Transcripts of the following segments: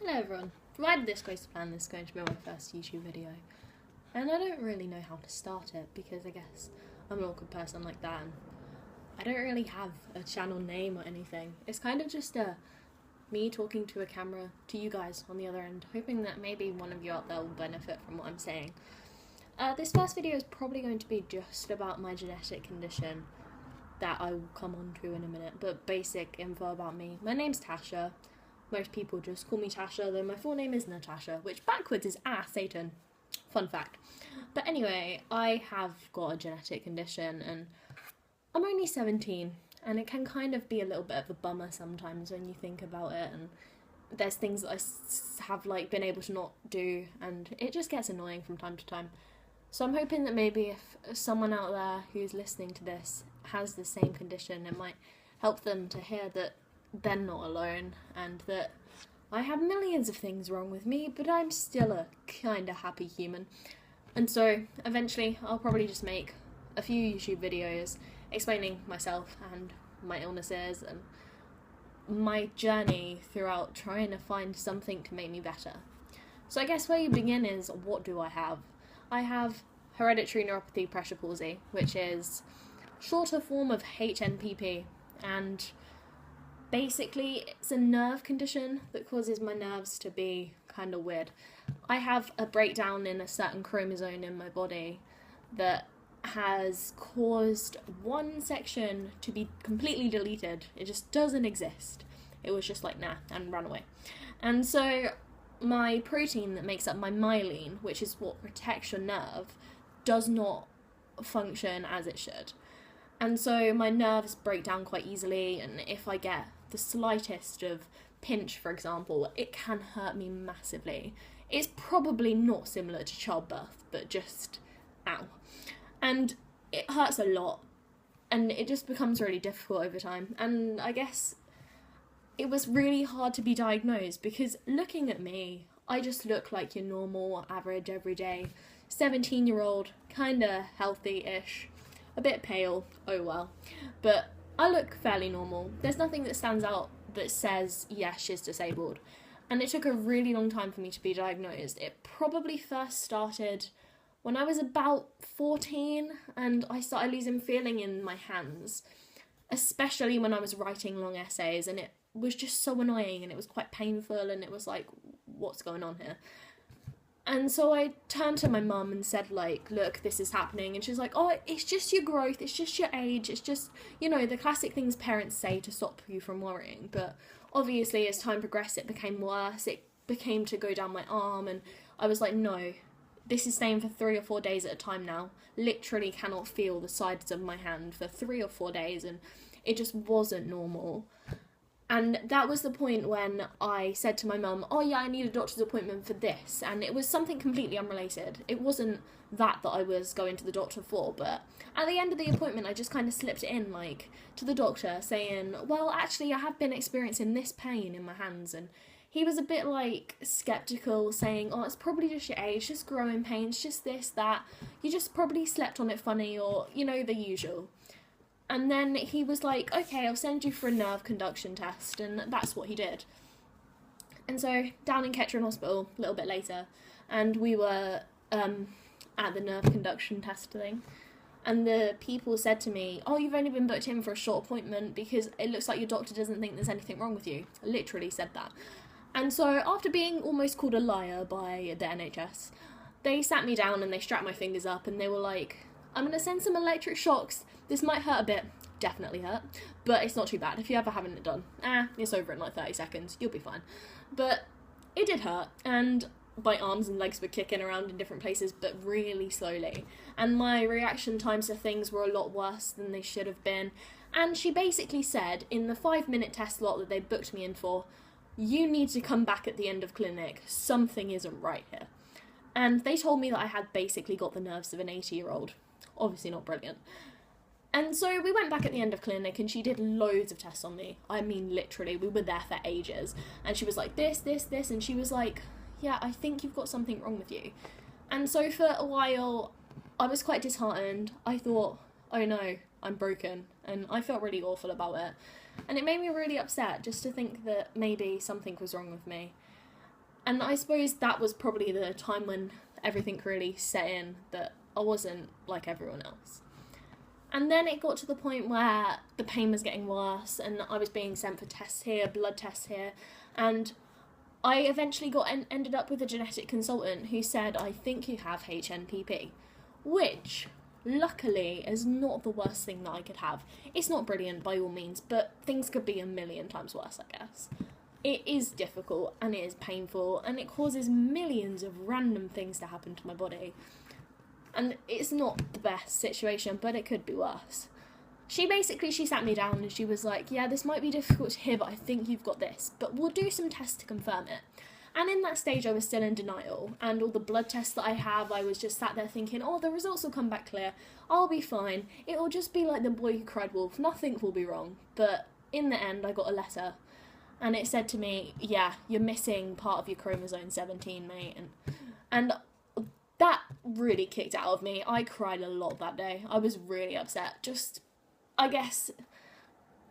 Hello everyone. Provided this goes to plan, this is going to be my first YouTube video. And I don't really know how to start it because I guess I'm an awkward person like that and I don't really have a channel name or anything. It's kind of just me talking to a camera to you guys on the other end, hoping that maybe one of you out there will benefit from what I'm saying. This first video is probably going to be just about my genetic condition that I will come on to in a minute, but basic info about me. My name's Tasha. Most people just call me Tasha, though my full name is Natasha, which backwards is Satan. Fun fact. But anyway, I have got a genetic condition and I'm only 17 and it can kind of be a little bit of a bummer sometimes when you think about it, and there's things that I have been able to not do and it just gets annoying from time to time. So I'm hoping that maybe if someone out there who's listening to this has the same condition, it might help them to hear that they're not alone and that I have millions of things wrong with me, but I'm still a kinda happy human. And so eventually I'll probably just make a few YouTube videos explaining myself and my illnesses and my journey throughout trying to find something to make me better. So I guess where you begin is, what do I have? I have hereditary neuropathy pressure palsy, which is shorter form of HNPP, and basically it's a nerve condition that causes my nerves to be kind of weird. I have a breakdown in a certain chromosome in my body that has caused one section to be completely deleted. It just doesn't exist. It was just like, nah, and ran away. And so my protein that makes up my myelin, which is what protects your nerve, does not function as it should. And so my nerves break down quite easily, and if I get the slightest of pinch, for example, it can hurt me massively. It's probably not similar to childbirth, but just ow. And it hurts a lot, and it just becomes really difficult over time. And I guess it was really hard to be diagnosed because looking at me, I just look like your normal, average, everyday 17-year-old, kinda healthy-ish, a bit pale, oh well, but I look fairly normal. There's nothing that stands out that says, yeah, she's disabled. And it took a really long time for me to be diagnosed. It probably first started when I was about 14 and I started losing feeling in my hands, especially when I was writing long essays, and it was just so annoying and it was quite painful and it was like, what's going on here? And so I turned to my mum and said, look, this is happening. And she was like, oh, it's just your growth. It's just your age. It's just, the classic things parents say to stop you from worrying. But obviously, as time progressed, it became worse. It became to go down my arm. And I was like, no, this is staying for 3 or 4 days at a time now. Literally cannot feel the sides of my hand for 3 or 4 days. And it just wasn't normal. And that was the point when I said to my mum, oh yeah, I need a doctor's appointment for this. And it was something completely unrelated. It wasn't that I was going to the doctor for, but at the end of the appointment, I just kind of slipped it in, to the doctor saying, well, actually, I have been experiencing this pain in my hands. And he was a bit, skeptical, saying, oh, it's probably just your age, just growing pains, just this, that. You just probably slept on it funny, or, the usual. And then he was like, okay, I'll send you for a nerve conduction test, and that's what he did. And so, down in Kettering Hospital, a little bit later, and we were at the nerve conduction test thing, and the people said to me, oh, you've only been booked in for a short appointment because it looks like your doctor doesn't think there's anything wrong with you. I literally said that. And so, after being almost called a liar by the NHS, they sat me down and they strapped my fingers up, and they were like, I'm going to send some electric shocks. This might hurt a bit, definitely hurt, but it's not too bad. If you're ever having it done, it's over in 30 seconds, you'll be fine. But it did hurt, and my arms and legs were kicking around in different places, but really slowly. And my reaction times to things were a lot worse than they should have been. And she basically said, in the 5-minute test slot that they booked me in for, you need to come back at the end of clinic. Something isn't right here. And they told me that I had basically got the nerves of an 80-year-old. Obviously not brilliant. And so we went back at the end of clinic and she did loads of tests on me. I mean, literally, we were there for ages. And she was like, this, and she was like, yeah, I think you've got something wrong with you. And so for a while, I was quite disheartened. I thought, oh no, I'm broken. And I felt really awful about it. And it made me really upset just to think that maybe something was wrong with me. And I suppose that was probably the time when everything really set in, that I wasn't like everyone else. And then it got to the point where the pain was getting worse and I was being sent for tests here, blood tests here, and I eventually ended up with a genetic consultant who said, I think you have HNPP, which luckily is not the worst thing that I could have. It's not brilliant by all means, but things could be a million times worse, I guess. It is difficult and it is painful and it causes millions of random things to happen to my body. And it's not the best situation, but it could be worse. She sat me down and she was like, yeah, this might be difficult to hear, but I think you've got this. But we'll do some tests to confirm it. And in that stage, I was still in denial. And all the blood tests that I have, I was just sat there thinking, oh, the results will come back clear. I'll be fine. It'll just be like the boy who cried wolf. Nothing will be wrong. But in the end, I got a letter. And it said to me, yeah, you're missing part of your chromosome 17, mate. And that really kicked out of me. I cried a lot that day. I was really upset. Just, I guess,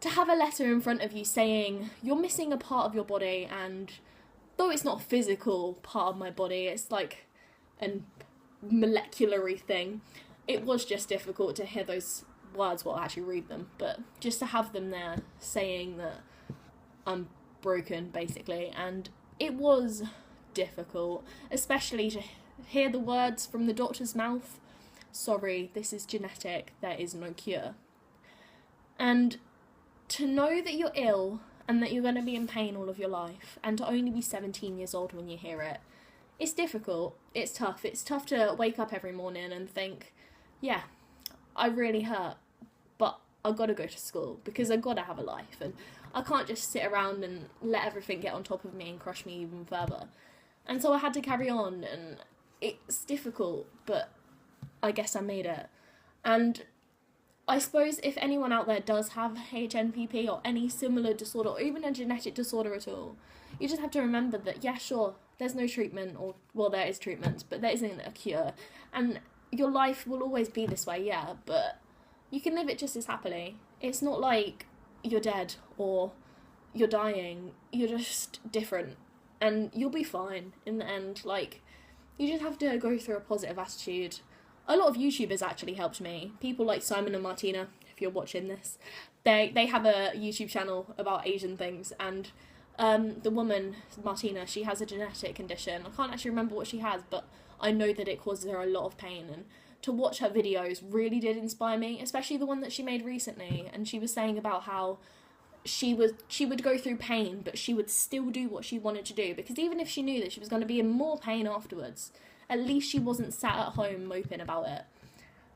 to have a letter in front of you saying you're missing a part of your body, and though it's not a physical part of my body, it's like a molecular thing. It was just difficult to hear those words, well, actually read them, but just to have them there saying that I'm broken, basically. And it was difficult, especially to hear the words from the doctor's mouth, sorry, this is genetic, there is no cure. And to know that you're ill and that you're going to be in pain all of your life, and to only be 17 years old when you hear it, it's difficult, it's tough. It's tough to wake up every morning and think, yeah, I really hurt, but I've got to go to school because I've got to have a life, and I can't just sit around and let everything get on top of me and crush me even further. And so I had to carry on, and it's difficult, but I guess I made it. And I suppose if anyone out there does have HNPP or any similar disorder, or even a genetic disorder at all, you just have to remember that, yeah, sure, there's no treatment, or, well, there is treatment, but there isn't a cure. And your life will always be this way, yeah, but you can live it just as happily. It's not like you're dead or you're dying. You're just different. And you'll be fine in the end. Like, you just have to go through a positive attitude. A lot of YouTubers actually helped me. People like Simon and Martina, if you're watching this, they have a YouTube channel about Asian things, and the woman, Martina, she has a genetic condition. I can't actually remember what she has, but I know that it causes her a lot of pain, and to watch her videos really did inspire me, especially the one that she made recently. And she was saying about how she would go through pain, but she would still do what she wanted to do, because even if she knew that she was going to be in more pain afterwards, at least she wasn't sat at home moping about it.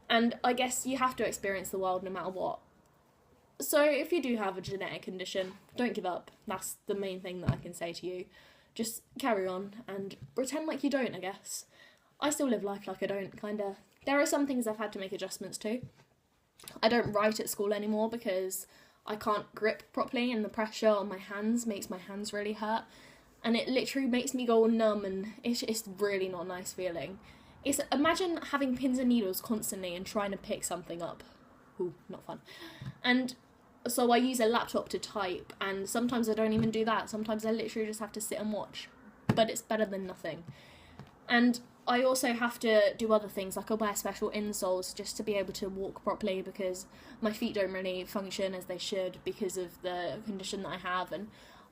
And I guess you have to experience the world no matter what. So if you do have a genetic condition, don't give up. That's the main thing that I can say to you. Just carry on and pretend like you don't, I guess. I still live life like I don't, kinda. There are some things I've had to make adjustments to. I don't write at school anymore because I can't grip properly, and the pressure on my hands makes my hands really hurt. And it literally makes me go numb, and it's really not a nice feeling. Imagine having pins and needles constantly and trying to pick something up. Ooh, not fun. And so I use a laptop to type, and sometimes I don't even do that. Sometimes I literally just have to sit and watch. But it's better than nothing. And I also have to do other things, like I wear special insoles just to be able to walk properly, because my feet don't really function as they should because of the condition that I have. And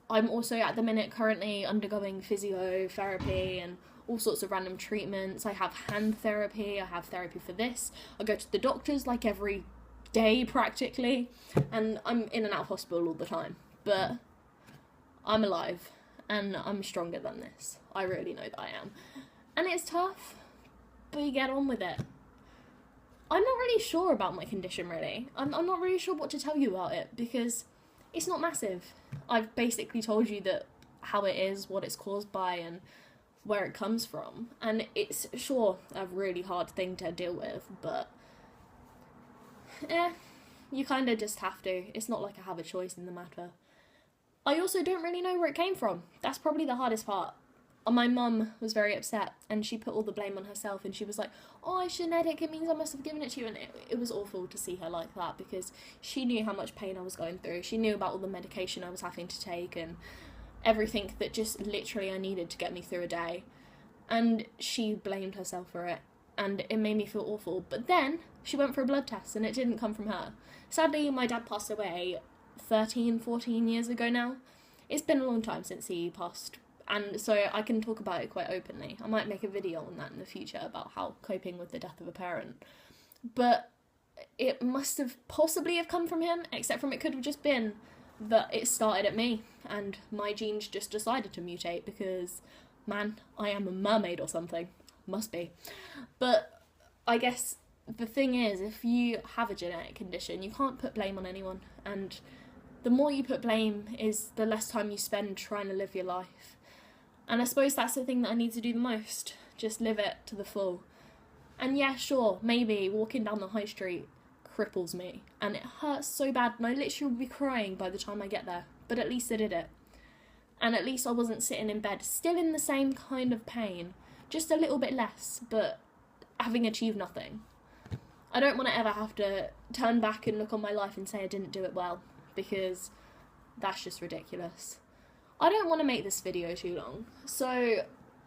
I'm also at the minute currently undergoing physiotherapy and all sorts of random treatments. I have hand therapy, I have therapy for this. I go to the doctors like every day practically, and I'm in and out of hospital all the time. But I'm alive, and I'm stronger than this. I really know that I am. And it's tough, but you get on with it. I'm not really sure about my condition, really. I'm not really sure what to tell you about it, because it's not massive. I've basically told you that how it is, what it's caused by, and where it comes from. And it's, sure, a really hard thing to deal with, but you kind of just have to. It's not like I have a choice in the matter. I also don't really know where it came from. That's probably the hardest part. My mum was very upset, and she put all the blame on herself, and she was like, oh, it's genetic, it means I must have given it to you. And it was awful to see her like that, because she knew how much pain I was going through. She knew about all the medication I was having to take, and everything that just literally I needed to get me through a day. And she blamed herself for it, and it made me feel awful. But then she went for a blood test and it didn't come from her. Sadly, my dad passed away 14 years ago now. It's been a long time since he passed, and so I can talk about it quite openly. I might make a video on that in the future about how coping with the death of a parent. But it must have possibly have come from him, except from it could have just been that it started at me and my genes just decided to mutate because, man, I am a mermaid or something. Must be. But I guess the thing is, if you have a genetic condition, you can't put blame on anyone, and the more you put blame is the less time you spend trying to live your life. And I suppose that's the thing that I need to do the most, just live it to the full. And yeah, sure, maybe walking down the high street cripples me, and it hurts so bad, and I literally will be crying by the time I get there, but at least I did it. And at least I wasn't sitting in bed, still in the same kind of pain, just a little bit less, but having achieved nothing. I don't want to ever have to turn back and look on my life and say I didn't do it well, because that's just ridiculous. I don't want to make this video too long, so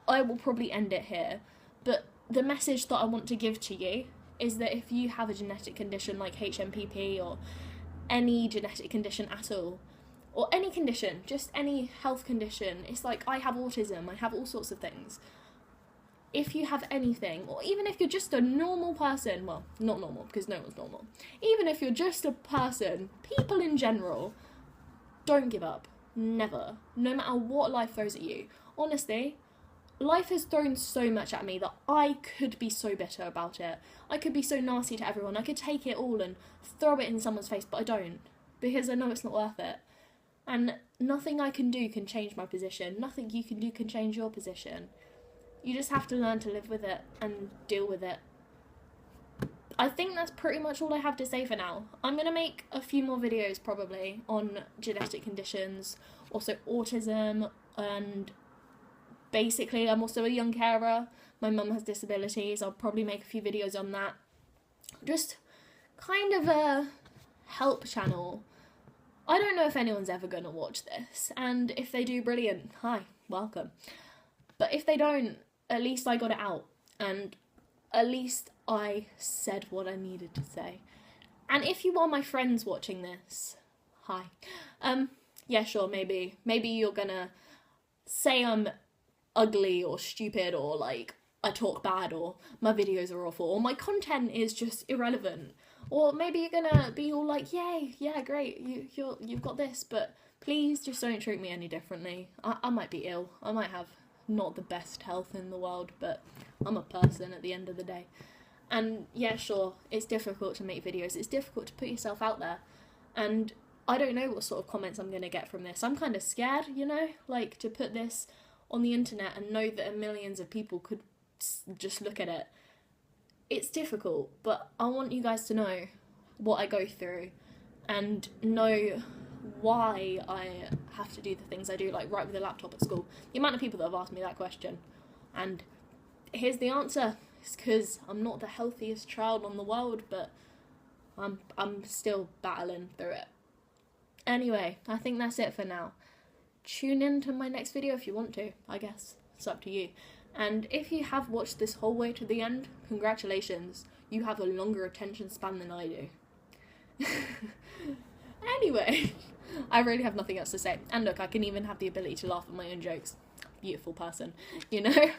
I will probably end it here, but the message that I want to give to you is that if you have a genetic condition like HNPP or any genetic condition at all, or any condition, just any health condition, it's like I have autism, I have all sorts of things. If you have anything, or even if you're just a normal person, well, not normal, because no one's normal, even if you're just a person, people in general, don't give up. Never. No matter what life throws at you. Honestly, life has thrown so much at me that I could be so bitter about it. I could be so nasty to everyone. I could take it all and throw it in someone's face, but I don't, because I know it's not worth it. And nothing I can do can change my position. Nothing you can do can change your position. You just have to learn to live with it and deal with it. I think that's pretty much all I have to say for now. I'm going to make a few more videos probably on genetic conditions, also autism, and basically I'm also a young carer. My mum has disabilities. I'll probably make a few videos on that. Just kind of a help channel. I don't know if anyone's ever going to watch this, and if they do, brilliant. Hi, welcome. But if they don't, at least I got it out, and at least I said what I needed to say. And if you are my friends watching this, hi. Yeah, sure, maybe you're gonna say I'm ugly or stupid, or like I talk bad, or my videos are awful, or my content is just irrelevant. Or maybe you're gonna be all like, yay, yeah, great, you've got this, but please just don't treat me any differently. I might be ill, I might have not the best health in the world, but I'm a person at the end of the day. And yeah, sure, it's difficult to make videos, it's difficult to put yourself out there, and I don't know what sort of comments I'm gonna get from this. I'm kind of scared, you know, like to put this on the internet and know that millions of people could just look at it. It's difficult, but I want you guys to know what I go through and know why I have to do the things I do, like write with a laptop at school. The amount of people that have asked me that question, and here's the answer. It's because I'm not the healthiest child on the world, but I'm still battling through it. Anyway, I think that's it for now. Tune in to my next video if you want to, I guess. It's up to you. And if you have watched this whole way to the end, congratulations. You have a longer attention span than I do. Anyway, I really have nothing else to say. And look, I can even have the ability to laugh at my own jokes. Beautiful person, you know?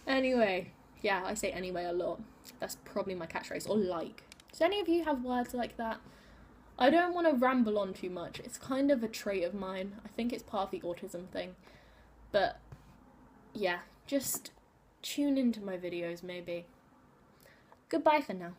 Anyway, yeah, I say anyway a lot. That's probably my catchphrase, or like. Does any of you have words like that? I don't want to ramble on too much. It's kind of a trait of mine. I think it's part of the autism thing. But yeah, just tune into my videos maybe. Goodbye for now.